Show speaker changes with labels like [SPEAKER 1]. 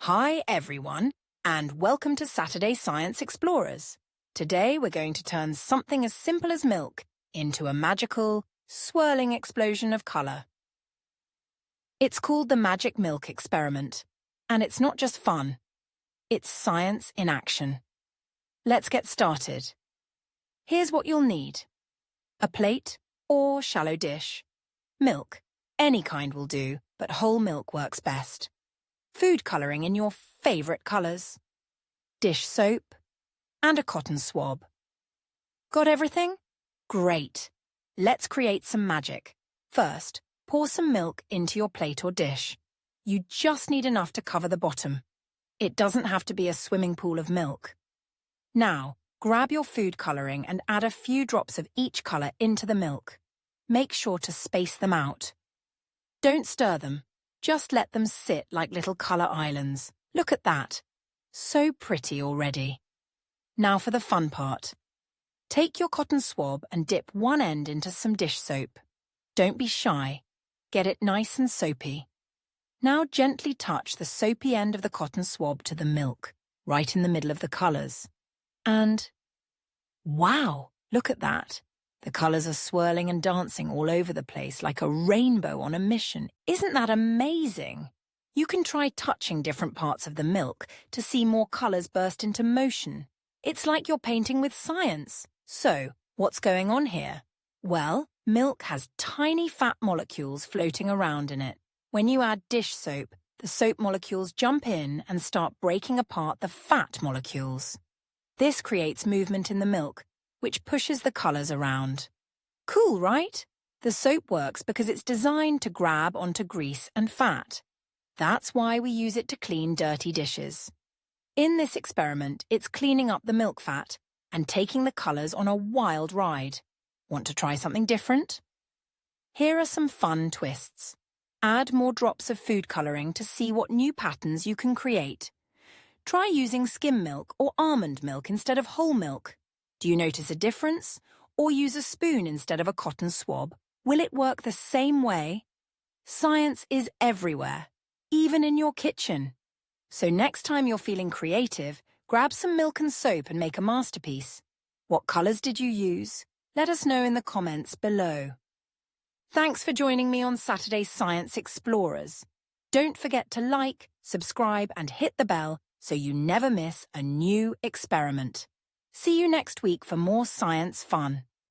[SPEAKER 1] Hi everyone, and welcome to Saturday Science Explorers. Today we're going to turn something as simple as milk into a magical, swirling explosion of colour. It's called the Magic Milk Experiment, and it's not just fun, it's science in action. Let's get started. Here's what you'll need. A plate or shallow dish. Milk, any kind will do, but whole milk works best. Food colouring in your favourite colours, dish soap, and a cotton swab. Got everything? Great! Let's create some magic. First, pour some milk into your plate or dish. You just need enough to cover the bottom. It doesn't have to be a swimming pool of milk. Now, grab your food colouring and add a few drops of each colour into the milk. Make sure to space them out. Don't stir them. Just let them sit like little colour islands. Look at that. So pretty already. Now for the fun part. Take your cotton swab and dip one end into some dish soap. Don't be shy. Get it nice and soapy. Now gently touch the soapy end of the cotton swab to the milk, right in the middle of the colours. And wow, look at that. The colours are swirling and dancing all over the place like a rainbow on a mission. Isn't that amazing? You can try touching different parts of the milk to see more colours burst into motion. It's like you're painting with science. So, what's going on here? Well, milk has tiny fat molecules floating around in it. When you add dish soap, the soap molecules jump in and start breaking apart the fat molecules. This creates movement in the milk, which pushes the colours around. Cool, right? The soap works because it's designed to grab onto grease and fat. That's why we use it to clean dirty dishes. In this experiment, it's cleaning up the milk fat and taking the colours on a wild ride. Want to try something different? Here are some fun twists. Add more drops of food colouring to see what new patterns you can create. Try using skim milk or almond milk instead of whole milk. Do you notice a difference? Or use a spoon instead of a cotton swab? Will it work the same way? Science is everywhere, even in your kitchen. So next time you're feeling creative, grab some milk and soap and make a masterpiece. What colours did you use? Let us know in the comments below. Thanks for joining me on Saturday Science Explorers. Don't forget to like, subscribe and hit the bell so you never miss a new experiment. See you next week for more science fun.